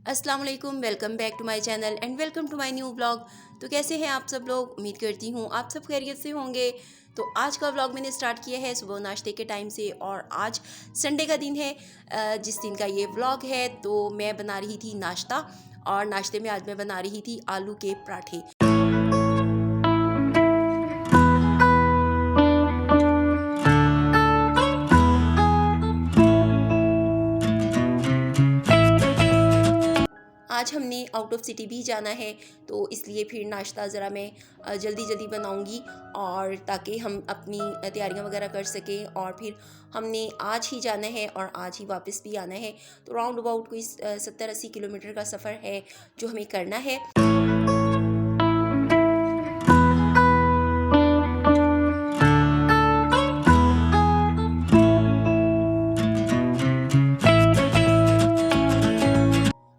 अस्सलाम वालेकुम, welcome back to my channel and welcome to my new vlog. तो कैसे हैं आप सब लोग? उम्मीद करती हूँ आप सब खैरियत से होंगे। तो आज का व्लॉग मैंने स्टार्ट किया है सुबह नाश्ते के टाइम से और आज संडे का दिन है। जिस दिन का ये व्लॉग है तो मैं बना रही थी नाश्ता और नाश्ते में आज मैं बना रही थी आलू के पराठे। आज हमने आउट ऑफ सिटी भी जाना है तो इसलिए फिर नाश्ता ज़रा मैं जल्दी जल्दी बनाऊंगी और ताकि हम अपनी तैयारियां वगैरह कर सकें। और फिर हमने आज ही जाना है और आज ही वापस भी आना है। तो राउंड अबाउट कोई 70-80 किलोमीटर का सफ़र है जो हमें करना है।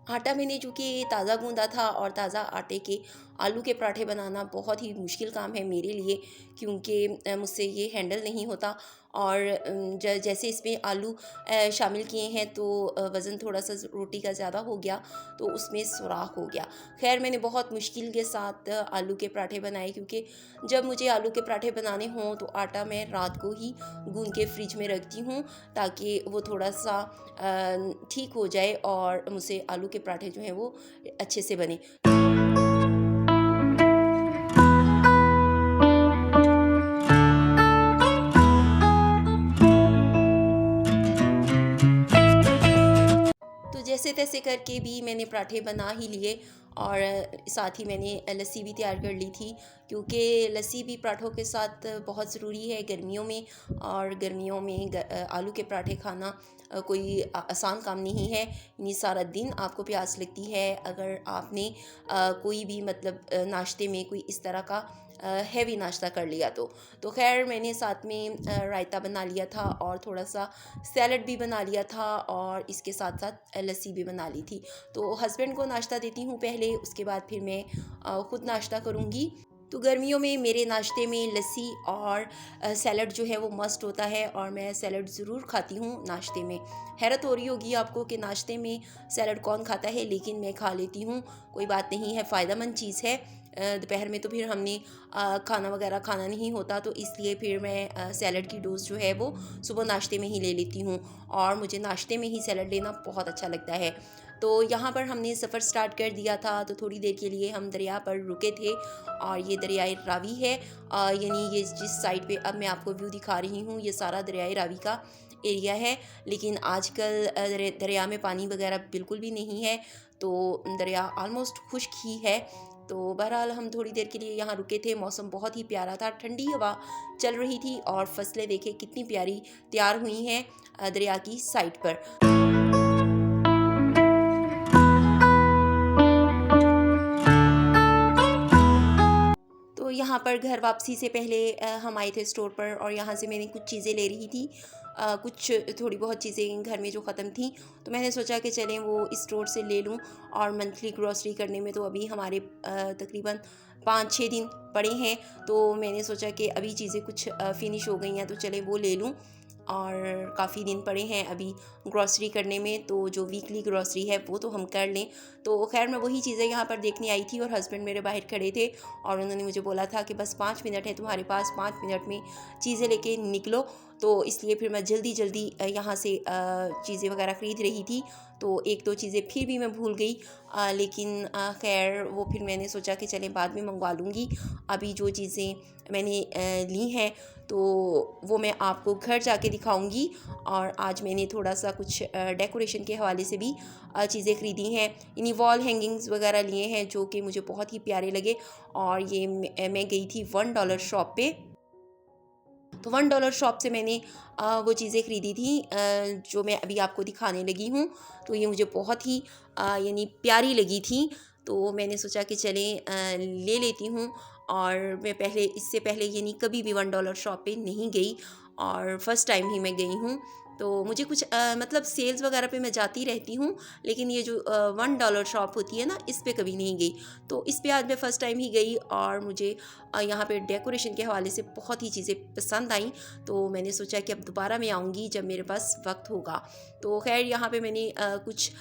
आटा मैंने चूँकि ताज़ा गूँधा था और ताज़ा आटे के आलू के पराठे बनाना बहुत ही मुश्किल काम है मेरे लिए, क्योंकि मुझसे ये हैंडल नहीं होता। और जैसे इसमें आलू शामिल किए हैं तो वज़न थोड़ा सा रोटी का ज़्यादा हो गया, तो उसमें सुराख हो गया। खैर मैंने बहुत मुश्किल के साथ आलू के पराठे बनाए, क्योंकि जब मुझे आलू के पराठे बनाने हों तो आटा मैं रात को ही गूँध के फ्रिज में रखती हूँ ताकि वो थोड़ा सा ठीक हो जाए और मुझसे आलू के पराठे जो हैं वो अच्छे से बने। तो जैसे तैसे करके भी मैंने पराठे बना ही लिए और साथ ही मैंने लस्सी भी तैयार कर ली थी, क्योंकि लस्सी भी पराठों के साथ बहुत ज़रूरी है गर्मियों में। और गर्मियों में आलू के पराठे खाना कोई आसान काम नहीं है। यानी सारा दिन आपको प्यास लगती है अगर आपने कोई भी मतलब नाश्ते में कोई इस तरह का हैवी नाश्ता कर लिया तो खैर मैंने साथ में रायता बना लिया था और थोड़ा सा सैलड भी बना लिया था और इसके साथ साथ लस्सी भी बना ली थी। तो हस्बैंड को नाश्ता देती हूँ पहले, उसके बाद फिर मैं ख़ुद नाश्ता करूँगी। तो गर्मियों में मेरे नाश्ते में लस्सी और सैलड जो है वो मस्ट होता है और मैं सैलड ज़रूर खाती हूँ नाश्ते में। हैरत हो रही होगी आपको कि नाश्ते में सैलड कौन खाता है, लेकिन मैं खा लेती हूँ। कोई बात नहीं है, फ़ायदेमंद चीज़ है। दोपहर में तो फिर हमने खाना वगैरह खाना नहीं होता, तो इसलिए फिर मैं सैलड की डोज़ जो है वो सुबह नाश्ते में ही ले लेती हूँ और मुझे नाश्ते में ही सैलड लेना बहुत अच्छा लगता है। तो यहाँ पर हमने सफ़र स्टार्ट कर दिया था, तो थोड़ी देर के लिए हम दरिया पर रुके थे और ये दरियाए रावी है। यानी ये जिस साइड पे अब मैं आपको व्यू दिखा रही हूँ ये सारा दरियाए रावी का एरिया है। लेकिन आजकल दरिया में पानी वगैरह बिल्कुल भी नहीं है, तो दरिया आलमोस्ट खुश्क ही है। तो बहरहाल हम थोड़ी देर के लिए यहाँ रुके थे। मौसम बहुत ही प्यारा था, ठंडी हवा चल रही थी और फसलें देखे कितनी प्यारी तैयार हुई हैं दरिया की साइड पर। तो यहाँ पर घर वापसी से पहले हम आए थे स्टोर पर और यहाँ से मैंने कुछ चीज़ें ले रही थी। कुछ थोड़ी बहुत चीज़ें घर में जो ख़त्म थी, तो मैंने सोचा कि चलें वो इस स्टोर से ले लूँ। और मंथली ग्रॉसरी करने में तो अभी हमारे तकरीबन 5-6 दिन पड़े हैं, तो मैंने सोचा कि अभी चीज़ें कुछ फिनिश हो गई हैं तो चले वो ले लूँ। और काफ़ी दिन पड़े हैं अभी ग्रॉसरी करने में, तो जो वीकली ग्रॉसरी है वो तो हम कर लें। तो खैर मैं वही चीज़ें यहाँ पर देखने आई थी और हस्बैंड मेरे बाहर खड़े थे और उन्होंने मुझे बोला था कि बस 5 मिनट है तुम्हारे पास, 5 मिनट में चीज़ें लेके निकलो। तो इसलिए फिर मैं जल्दी जल्दी यहाँ से चीज़ें वगैरह ख़रीद रही थी। तो एक दो चीज़ें फिर भी मैं भूल गई, लेकिन खैर वो फिर मैंने सोचा कि चलें बाद में मंगवा लूँगी। अभी जो चीज़ें मैंने ली हैं तो वो मैं आपको घर जाके दिखाऊंगी। और आज मैंने थोड़ा सा कुछ डेकोरेशन के हवाले से भी चीज़ें ख़रीदी हैं। इन्हीं वॉल हैंगिंग्स वगैरह लिए हैं जो कि मुझे बहुत ही प्यारे लगे। और ये मैं गई थी $1 शॉप पे, तो $1 शॉप से मैंने वो चीज़ें ख़रीदी थी जो मैं अभी आपको दिखाने लगी हूँ। तो ये मुझे बहुत ही यानी प्यारी लगी थी, तो मैंने सोचा कि चलें ले लेती हूँ। और मैं इससे पहले यानी कभी भी $1 शॉप पे नहीं गई और फ़र्स्ट टाइम ही मैं गई हूँ। तो मुझे कुछ मतलब सेल्स वगैरह पे मैं जाती रहती हूँ, लेकिन ये जो $1 शॉप होती है ना, इस पे कभी नहीं गई। तो इस पे आज मैं फ़र्स्ट टाइम ही गई और मुझे यहाँ पे डेकोरेशन के हवाले से बहुत ही चीज़ें पसंद आई। तो मैंने सोचा कि अब दोबारा मैं आऊँगी जब मेरे पास वक्त होगा। तो खैर यहाँ पे मैंने कुछ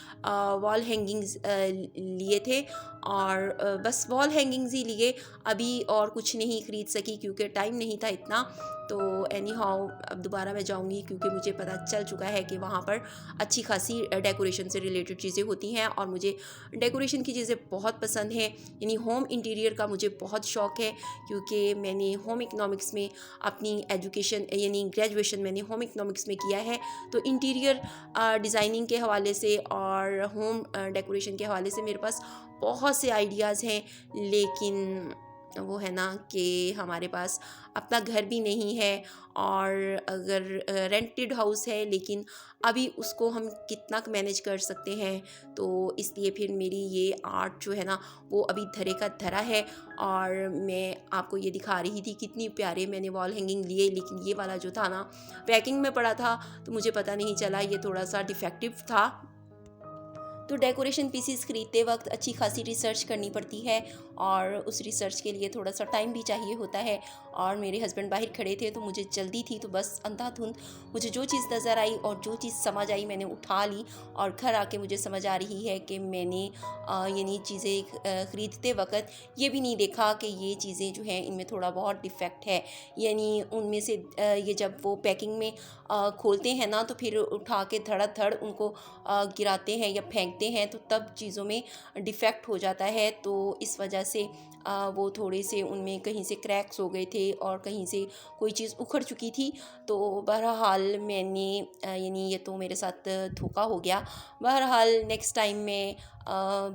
वॉल हैंगिंग्स लिए थे और बस वॉल हैंगिंग्स ही लिए, अभी और कुछ नहीं ख़रीद सकी क्योंकि टाइम नहीं था इतना। तो एनी हाउ अब दोबारा मैं जाऊंगी क्योंकि मुझे पता चल चुका है कि वहाँ पर अच्छी खासी डेकोरेशन से रिलेटेड चीज़ें होती हैं और मुझे डेकोरेशन की चीज़ें बहुत पसंद हैं। यानी होम इंटीरियर का मुझे बहुत शौक़ है क्योंकि मैंने होम इकनॉमिक्स में अपनी एजुकेशन यानी ग्रेजुएशन मैंने होम इकनॉमिक्स में किया है। तो इंटीरियर डिज़ाइनिंग के हवाले से और होम डेकोरेशन के हवाले से मेरे पास बहुत से आइडियाज़ हैं, लेकिन वो है ना कि हमारे पास अपना घर भी नहीं है और अगर रेंटेड हाउस है, लेकिन अभी उसको हम कितना मैनेज कर सकते हैं। तो इसलिए फिर मेरी ये आर्ट जो है ना वो अभी धरे का धरा है। और मैं आपको ये दिखा रही थी कितनी प्यारे मैंने वॉल हैंगिंग लिए, लेकिन ये वाला जो था ना पैकिंग में पड़ा था तो मुझे पता नहीं चला, ये थोड़ा सा डिफेक्टिव था। तो डेकोरेशन पीसीस ख़रीदते वक्त अच्छी खासी रिसर्च करनी पड़ती है और उस रिसर्च के लिए थोड़ा सा टाइम भी चाहिए होता है। और मेरे हस्बैंड बाहर खड़े थे तो मुझे जल्दी थी, तो बस अंधाधुंध मुझे जो चीज़ नज़र आई और जो चीज़ समझ आई मैंने उठा ली। और घर आके मुझे समझ आ रही है कि मैंने यानी चीज़ें ख़रीदते वक्त ये भी नहीं देखा कि ये चीज़ें जो हैं इनमें थोड़ा बहुत डिफेक्ट है। यानी उनमें से ये जब वो पैकिंग में खोलते हैं ना तो फिर उठा के धड़ाधड़ उनको गिराते हैं या फेंकते हैं, तो तब चीज़ों में डिफेक्ट हो जाता है। तो इस वजह से वो थोड़े से उनमें कहीं से क्रैक्स हो गए थे और कहीं से कोई चीज़ उखड़ चुकी थी। तो बहरहाल मैंने यानी ये तो मेरे साथ धोखा हो गया। बहरहाल नेक्स्ट टाइम मैं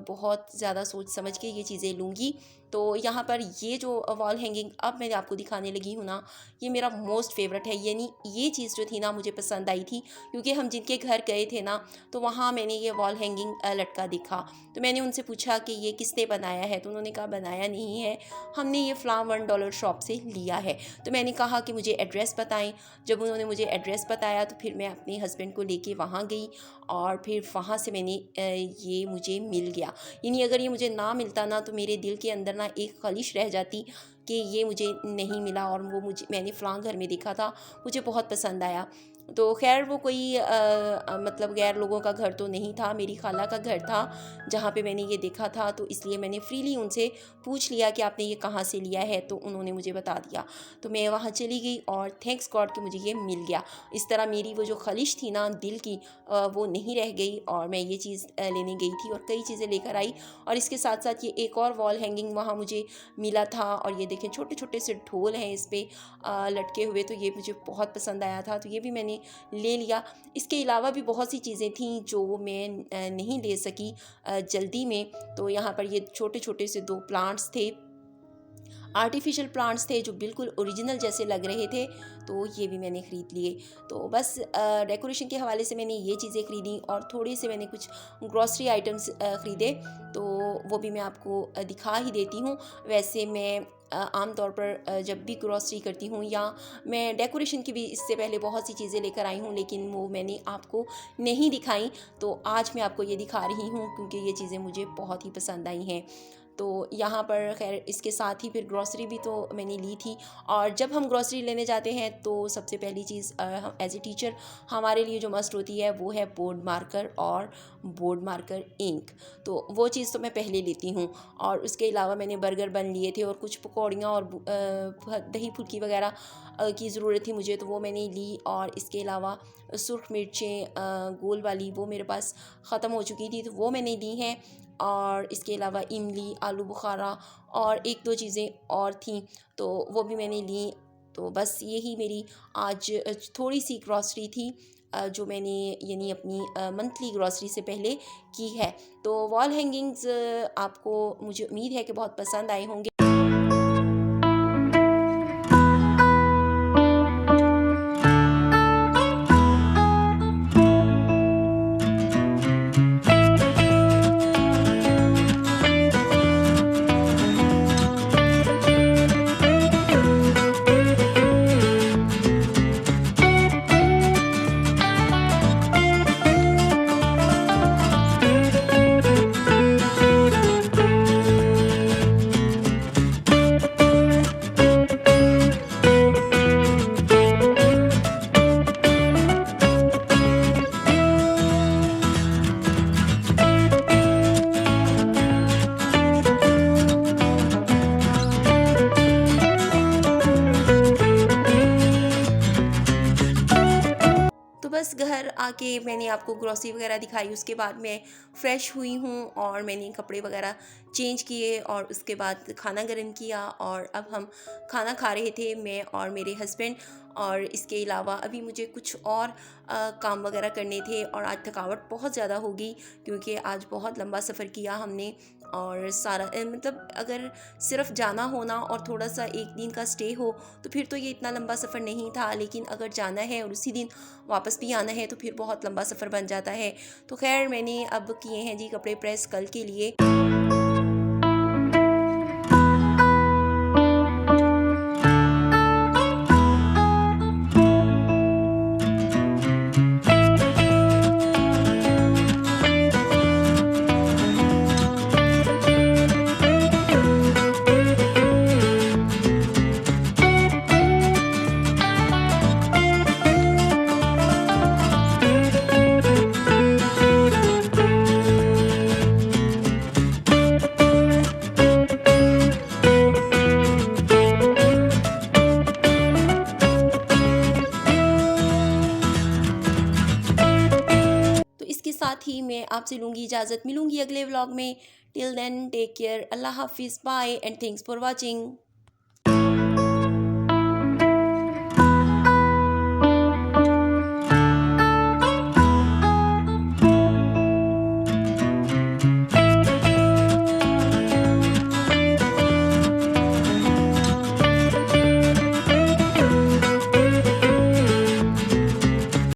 बहुत ज़्यादा सोच समझ के ये चीज़ें लूँगी। तो यहाँ पर ये जो वॉल हैंगिंग अब मैं आपको दिखाने लगी हूँ ना, ये मेरा मोस्ट फेवरेट है। यानी ये चीज़ जो थी ना मुझे पसंद आई थी क्योंकि हम जिनके घर गए थे ना तो वहाँ मैंने ये वॉल हैंगिंग लटका दिखा। तो मैंने उनसे पूछा कि ये किसने बनाया है, तो उन्होंने कहा बनाया नहीं है, हमने ये फ़लाँ $1 शॉप से लिया है। तो मैंने कहा कि मुझे एड्रेस बताएं। जब उन्होंने मुझे एड्रेस बताया तो फिर मैं अपने हस्बैंड को लेके वहाँ गई और फिर वहाँ से मैंने ये मुझे मिल गया। यानी अगर ये मुझे ना मिलता ना तो मेरे दिल के अंदर ना एक खलिश रह जाती कि ये मुझे नहीं मिला और वो मैंने फ़लाँ घर में देखा था, मुझे बहुत पसंद आया। तो खैर वो कोई मतलब गैर लोगों का घर तो नहीं था, मेरी खाला का घर था जहाँ पे मैंने ये देखा था। तो इसलिए मैंने फ्रीली उनसे पूछ लिया कि आपने ये कहाँ से लिया है, तो उन्होंने मुझे बता दिया। तो मैं वहाँ चली गई और थैंक्स गॉड कि मुझे ये मिल गया। इस तरह मेरी वो जो खलिश थी ना दिल की वो नहीं रह गई और मैं ये चीज़ लेने गई थी और कई चीज़ें लेकर आई। और इसके साथ साथ ये एक और वॉल हैंगिंग वहाँ मुझे मिला था और ये देखें छोटे छोटे से ढोल हैं इस पर लटके हुए, तो ये मुझे बहुत पसंद आया था, तो ये भी मैंने ले लिया। इसके अलावा भी बहुत सी चीज़ें थीं जो मैं नहीं ले सकी जल्दी में। तो यहाँ पर ये छोटे छोटे से 2 प्लांट्स थे, आर्टिफिशियल प्लांट्स थे जो बिल्कुल ओरिजिनल जैसे लग रहे थे, तो ये भी मैंने ख़रीद लिए। तो बस डेकोरेशन के हवाले से मैंने ये चीज़ें ख़रीदी और थोड़े से मैंने कुछ ग्रॉसरी आइटम्स ख़रीदे, तो वो भी मैं आपको दिखा ही देती हूँ। वैसे मैं आम तौर पर जब भी ग्रॉसरी करती हूँ या मैं डेकोरेशन की भी इससे पहले बहुत सी चीज़ें लेकर आई हूँ, लेकिन वो मैंने आपको नहीं दिखाई। तो आज मैं आपको ये दिखा रही हूँ क्योंकि ये चीज़ें मुझे बहुत ही पसंद आई हैं। तो यहाँ पर खैर इसके साथ ही फिर ग्रॉसरी भी तो मैंने ली थी। और जब हम ग्रॉसरी लेने जाते हैं तो सबसे पहली चीज़ एज ए टीचर हमारे लिए जो मस्ट होती है वो है बोर्ड मार्कर और बोर्ड मार्कर इंक। तो वो चीज़ तो मैं पहले लेती हूँ। और उसके अलावा मैंने बर्गर बन लिए थे और कुछ पकौड़ियाँ और दही फुल्की वगैरह की ज़रूरत थी मुझे, तो वो मैंने ली। और इसके अलावा सुर्ख मिर्चें गोल वाली वो मेरे पास ख़त्म हो चुकी थी, तो वो मैंने ली हैं। और इसके अलावा इमली, आलू बुखारा और 1-2 चीज़ें और थीं, तो वो भी मैंने ली। तो बस यही मेरी आज थोड़ी सी ग्रॉसरी थी जो मैंने यानी अपनी मंथली ग्रॉसरी से पहले की है। तो वॉल हैंगिंग्स आपको मुझे उम्मीद है कि बहुत पसंद आए होंगे। के मैंने आपको ग्रॉसरी वगैरह दिखाई, उसके बाद मैं फ़्रेश हुई हूँ और मैंने कपड़े वगैरह चेंज किए और उसके बाद खाना गर्म किया और अब हम खाना खा रहे थे, मैं और मेरे हस्बैंड। और इसके अलावा अभी मुझे कुछ और काम वगैरह करने थे और आज थकावट बहुत ज़्यादा होगी क्योंकि आज बहुत लंबा सफ़र किया हमने। और सारा मतलब अगर सिर्फ जाना होना और थोड़ा सा एक दिन का स्टे हो तो फिर तो ये इतना लंबा सफ़र नहीं था, लेकिन अगर जाना है और उसी दिन वापस भी आना है तो फिर बहुत लंबा सफ़र बन जाता है। तो खैर मैंने अब किए हैं जी कपड़े प्रेस कल के लिए। तो इसके साथ ही मैं आपसे लूँगी इजाज़त, मिलूँगी अगले व्लॉग में। टिल देन टेक केयर, अल्लाह हाफिज़, bye and thanks for watching.